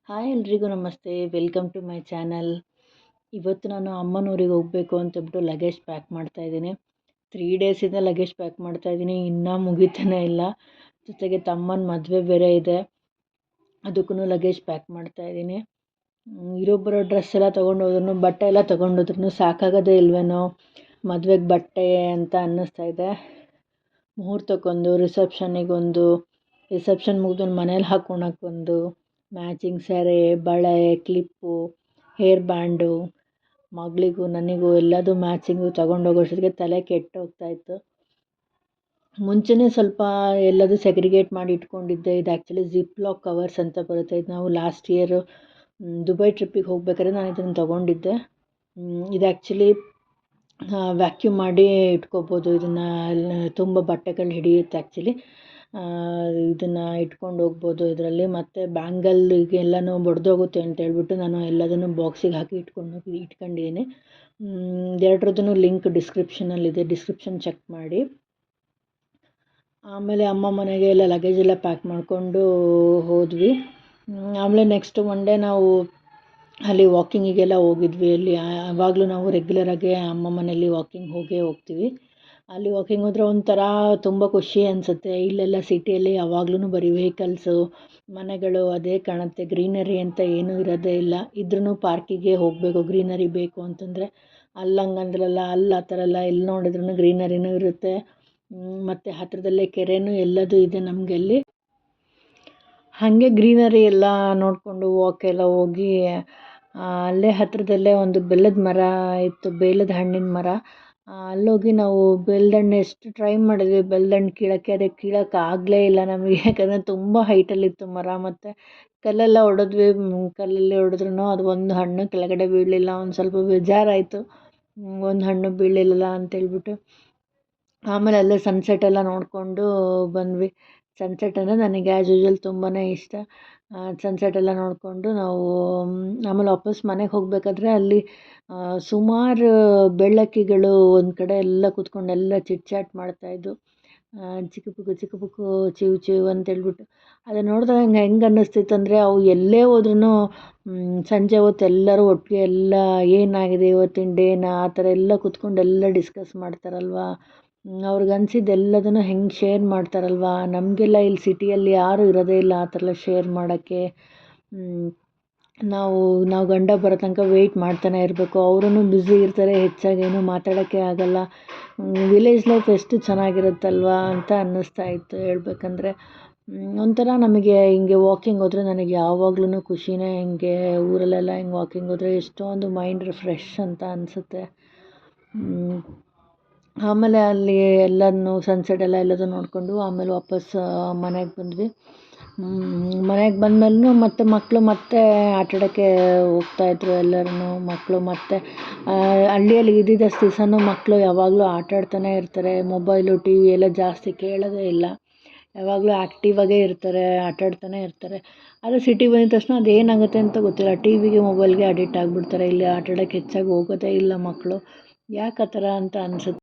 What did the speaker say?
Hi ಎಲ್ರಿಗೂ ನಮಸ್ತೆ. Welcome to my channel. ಇವತ್ತು ನಾನು ಅಮ್ಮನೂರಿಗೆ ಹೋಗಬೇಕು ಅಂತೇಳ್ಬಿಟ್ಟು ಲಗೇಜ್ ಪ್ಯಾಕ್ ಮಾಡ್ತಾಯಿದ್ದೀನಿ. 3 ಡೇಸಿಂದ ಲಗೇಜ್ ಪ್ಯಾಕ್ ಮಾಡ್ತಾಯಿದ್ದೀನಿ, ಇನ್ನೂ ಮುಗಿತಾನೇ ಇಲ್ಲ. ಜೊತೆಗೆ ತಮ್ಮನ ಮದುವೆ ಬೇರೆ ಇದೆ, ಅದಕ್ಕೂ ಲಗೇಜ್ ಪ್ಯಾಕ್ ಮಾಡ್ತಾಯಿದ್ದೀನಿ. ಇರೋ ಬರೋ ಡ್ರೆಸ್ ಎಲ್ಲ ತೊಗೊಂಡೋದ್ರೂ, ಬಟ್ಟೆ ಎಲ್ಲ ತೊಗೊಂಡೋದ್ರೂ ಸಾಕಾಗೋದೇ ಇಲ್ವೇನೋ ಮದುವೆಗೆ ಬಟ್ಟೆ ಅಂತ ಅನ್ನಿಸ್ತಾ ಇದೆ. ಮುಹೂರ್ತಕ್ಕೊಂದು, ರಿಸೆಪ್ಷನ್ನಿಗೊಂದು, ರಿಸೆಪ್ಷನ್ ಮುಗಿದ್ಮೇಲೆ ಮನೇಲಿ ಹಾಕ್ಕೊಳಕ್ಕೊಂದು, ಮ್ಯಾಚಿಂಗ್ ಸ್ಯಾರಿ, ಬಳೆ, ಕ್ಲಿಪ್ಪು, ಹೇರ್ ಬ್ಯಾಂಡು, ಮಗಳಿಗೂ ನನಗೂ ಎಲ್ಲದೂ ಮ್ಯಾಚಿಂಗು ತೊಗೊಂಡೋಗೋಷ್ಟೊತ್ತಿಗೆ ತಲೆ ಕೆಟ್ಟೋಗ್ತಾಯಿತ್ತು. ಮುಂಚೆನೇ ಸ್ವಲ್ಪ ಎಲ್ಲದೂ ಸೆಗ್ರಿಗೇಟ್ ಮಾಡಿ ಇಟ್ಕೊಂಡಿದ್ದೆ. ಇದು ಆ್ಯಕ್ಚುಲಿ ಜಿಪ್ ಲಾಕ್ ಕವರ್ಸ್ ಅಂತ ಬರುತ್ತೆ. ಇದು ನಾವು ಲಾಸ್ಟ್ ಇಯರು ದುಬೈ ಟ್ರಿಪ್ಪಿಗೆ ಹೋಗ್ಬೇಕಾದ್ರೆ ನಾನು ಇದನ್ನು ತೊಗೊಂಡಿದ್ದೆ. ಇದು ಆ್ಯಕ್ಚುಲಿ ವ್ಯಾಕ್ಯೂಮ್ ಮಾಡಿ ಇಟ್ಕೋಬೋದು. ಇದನ್ನು ತುಂಬ ಬಟ್ಟೆಗಳು ಹಿಡಿಯುತ್ತೆ ಆ್ಯಕ್ಚುಲಿ. ಇದನ್ನು ಇಟ್ಕೊಂಡು ಹೋಗ್ಬೋದು ಇದರಲ್ಲಿ. ಮತ್ತು ಬ್ಯಾಂಗಲ್ಗೆಲ್ಲನೂ ಬಡ್ದೋಗುತ್ತೆ ಅಂತ ಹೇಳ್ಬಿಟ್ಟು ನಾನು ಎಲ್ಲದನ್ನು ಬಾಕ್ಸಿಗೆ ಹಾಕಿ ಇಟ್ಕೊಂಡಿದ್ದೀನಿ. ಎರಡರದ್ದು ಲಿಂಕ್ ಡಿಸ್ಕ್ರಿಪ್ಷನಲ್ಲಿದೆ, ಡಿಸ್ಕ್ರಿಪ್ಷನ್ ಚೆಕ್ ಮಾಡಿ. ಆಮೇಲೆ ಅಮ್ಮ ಮನೆಗೆ ಎಲ್ಲ ಲಗೇಜ್ ಎಲ್ಲ ಪ್ಯಾಕ್ ಮಾಡಿಕೊಂಡು ಹೋದ್ವಿ. ಆಮೇಲೆ ನೆಕ್ಸ್ಟ್ ಒನ್ ಡೇ ನಾವು ಅಲ್ಲಿ ವಾಕಿಂಗಿಗೆಲ್ಲ ಹೋಗಿದ್ವಿ. ಅಲ್ಲಿ ಯಾವಾಗಲೂ ನಾವು ರೆಗ್ಯುಲರಾಗಿ ಅಮ್ಮ ಮನೇಲಿ ವಾಕಿಂಗ್ ಹೋಗ್ತೀವಿ. ಅಲ್ಲಿ ವಾಕಿಂಗ್ ಹೋದರೆ ಒಂಥರ ತುಂಬ ಖುಷಿ ಅನಿಸುತ್ತೆ. ಇಲ್ಲೆಲ್ಲ ಸಿಟಿಯಲ್ಲಿ ಯಾವಾಗ್ಲೂ ಬರೀ ವೆಹಿಕಲ್ಸು, ಮನೆಗಳು ಅದೇ ಕಾಣುತ್ತೆ. ಗ್ರೀನರಿ ಅಂತ ಏನೂ ಇರೋದೇ ಇಲ್ಲ. ಇದ್ರೂ ಪಾರ್ಕಿಗೆ ಹೋಗಬೇಕು, ಗ್ರೀನರಿ ಬೇಕು ಅಂತಂದರೆ. ಅಲ್ಲಿ ಹಂಗಂದ್ರಲ್ಲ, ಅಲ್ಲಿ ಆ ಥರ ಎಲ್ಲ ಎಲ್ಲಿ ನೋಡಿದ್ರೂ ಗ್ರೀನರಿನೂ ಇರುತ್ತೆ. ಮತ್ತು ಹತ್ತಿರದಲ್ಲೇ ಕೆರೆನೂ ಎಲ್ಲದೂ ಇದೆ ನಮಗೆ ಅಲ್ಲಿ. ಹಾಗೆ ಗ್ರೀನರಿ ಎಲ್ಲ ನೋಡಿಕೊಂಡು ವಾಕೆಲ್ಲ ಹೋಗಿ ಅಲ್ಲೇ ಹತ್ತಿರದಲ್ಲೇ ಒಂದು ಬೆಲ್ಲದ ಮರ ಇತ್ತು, ಬೇಲದ ಹಣ್ಣಿನ ಮರ. ಅಲ್ಲೋಗಿ ನಾವು ಬೆಲ್ಲದ ಹಣ್ಣು ಎಷ್ಟು ಟ್ರೈ ಮಾಡಿದ್ವಿ ಬೆಲ್ಲದ ಹಣ್ಣು ಕೀಳೋಕ್ಕೆ, ಅದೇ ಕೀಳೋಕ್ಕಾಗಲೇ ಇಲ್ಲ ನಮಗೆ. ಯಾಕಂದರೆ ತುಂಬ ಹೈಟಲ್ಲಿತ್ತು ಮರ. ಮತ್ತು ಕಲ್ಲೆಲ್ಲ ಹೊಡೆದ್ವಿ, ಕಲ್ಲಲ್ಲಿ ಹೊಡೆದ್ರೂ ಅದು ಒಂದು ಹಣ್ಣು ಕೆಳಗಡೆ ಬೀಳಲಿಲ್ಲ. ಒಂದು ಸ್ವಲ್ಪ ಬೇಜಾರಾಯಿತು, ಒಂದು ಹಣ್ಣು ಬೀಳಲಿಲ್ಲ ಅಂತೇಳ್ಬಿಟ್ಟು. ಆಮೇಲೆ ಅಲ್ಲೇ ಸನ್ಸೆಟ್ ಎಲ್ಲ ನೋಡಿಕೊಂಡು ಬಂದ್ವಿ. ಸನ್ಸೆಟ್ ಅಂದರೆ ನನಗೆ ಆ್ಯಸ್ ಯೂಶ್ವಲ್ ತುಂಬಾ ಇಷ್ಟ. ಸನ್ಸೆಟ್ ಎಲ್ಲ ನೋಡಿಕೊಂಡು ನಾವು ಆಮೇಲೆ ವಾಪಸ್ ಮನೆಗೆ ಹೋಗಬೇಕಾದ್ರೆ ಅಲ್ಲಿ ಸುಮಾರು ಬೆಳ್ಳಕ್ಕಿಗಳು ಒಂದು ಕಡೆ ಎಲ್ಲ ಕೂತ್ಕೊಂಡು ಎಲ್ಲ ಚಿಟ್ ಚಾಟ್ ಮಾಡ್ತಾಯಿದ್ವು. ಚಿಕ್ಕ ಪುಕ್ಕು ಚಿವ್ ಚಿವ್ ಅಂತೇಳ್ಬಿಟ್ಟು. ಅದನ್ನು ನೋಡಿದಾಗ ಹೆಂಗೆ ಅನ್ನಿಸ್ತಿತ್ತು ಅಂದರೆ, ಅವು ಎಲ್ಲೇ ಹೋದ್ರೂ ಸಂಜೆ ಹೊತ್ತು ಎಲ್ಲರೂ ಒಟ್ಟಿಗೆ ಎಲ್ಲ ಏನಾಗಿದೆ ಇವತ್ತಿನ ಡೇನ ಆ ಥರ ಎಲ್ಲ ಕೂತ್ಕೊಂಡು ಎಲ್ಲ ಡಿಸ್ಕಸ್ ಮಾಡ್ತಾರಲ್ವ. ಅವ್ರಿಗೆ ಅನಿಸಿದ್ದು ಎಲ್ಲದನ್ನು ಹೆಂಗೆ ಶೇರ್ ಮಾಡ್ತಾರಲ್ವ. ನಮಗೆಲ್ಲ ಇಲ್ಲಿ ಸಿಟಿಯಲ್ಲಿ ಯಾರೂ ಇರೋದೇ ಇಲ್ಲ ಆ ಥರ ಎಲ್ಲ ಶೇರ್ ಮಾಡೋಕ್ಕೆ. ನಾವು ಗಂಡ ಬರೋ ತನಕ ವೆಯ್ಟ್ ಮಾಡ್ತಾನೆ ಇರಬೇಕು. ಅವರೂ ಬ್ಯುಸಿ ಇರ್ತಾರೆ, ಹೆಚ್ಚಾಗೇನು ಮಾತಾಡೋಕ್ಕೆ ಆಗೋಲ್ಲ. ವಿಲೇಜ್ ಲೈಫ್ ಎಷ್ಟು ಚೆನ್ನಾಗಿರುತ್ತಲ್ವ ಅಂತ ಅನ್ನಿಸ್ತಾ ಇತ್ತು ಹೇಳ್ಬೇಕಂದ್ರೆ. ಒಂಥರ ನಮಗೆ ಹಿಂಗೆ ವಾಕಿಂಗ್ ಹೋದರೆ ನನಗೆ ಯಾವಾಗ್ಲೂ ಖುಷಿನೇ. ಹಿಂಗೆ ಊರಲ್ಲೆಲ್ಲ ಹಿಂಗೆ ವಾಕಿಂಗ್ ಹೋದರೆ ಎಷ್ಟೊಂದು ಮೈಂಡ್ ಫ್ರೆಶ್ ಅಂತ ಅನಿಸುತ್ತೆ. ಆಮೇಲೆ ಅಲ್ಲಿ ಎಲ್ಲನೂ ಸನ್ಸೆಟ್ ಎಲ್ಲದೂ ನೋಡಿಕೊಂಡು ಆಮೇಲೆ ವಾಪಸ್ ಮನೆಗೆ ಬಂದ್ವಿ. ಮನೆಗೆ ಬಂದಮೇಲೂ ಮತ್ತೆ ಮಕ್ಕಳು ಮತ್ತೆ ಆಟಾಡೋಕ್ಕೆ ಹೋಗ್ತಾಯಿದ್ರು ಎಲ್ಲರೂ ಮಕ್ಕಳು. ಮತ್ತು ಹಳ್ಳಿಯಲ್ಲಿ ಇದ್ದಿದ್ದಷ್ಟು ದಿವಸನೂ ಮಕ್ಕಳು ಯಾವಾಗಲೂ ಆಟಾಡ್ತಾನೆ ಇರ್ತಾರೆ. ಮೊಬೈಲು, ಟಿ ವಿ ಎಲ್ಲ ಜಾಸ್ತಿ ಕೇಳೋದೇ ಇಲ್ಲ. ಯಾವಾಗಲೂ ಆ್ಯಕ್ಟಿವ್ ಆಗೇ ಇರ್ತಾರೆ, ಆಟಾಡ್ತಾನೆ ಇರ್ತಾರೆ. ಆದರೆ ಸಿಟಿಗೆ ಬಂದಿದ ತಕ್ಷಣ ಅದೇನಾಗುತ್ತೆ ಅಂತ ಗೊತ್ತಿಲ್ಲ, ಟಿ ವಿಗೆ, ಮೊಬೈಲ್ಗೆ ಅಡಿಕ್ಟ್ ಆಗಿಬಿಡ್ತಾರೆ. ಇಲ್ಲಿ ಆಟಾಡೋಕ್ಕೆ ಹೆಚ್ಚಾಗಿ ಹೋಗೋದೇ ಇಲ್ಲ ಮಕ್ಕಳು. ಯಾಕೆ ಆ ಥರ ಅಂತ ಅನಿಸುತ್ತೆ.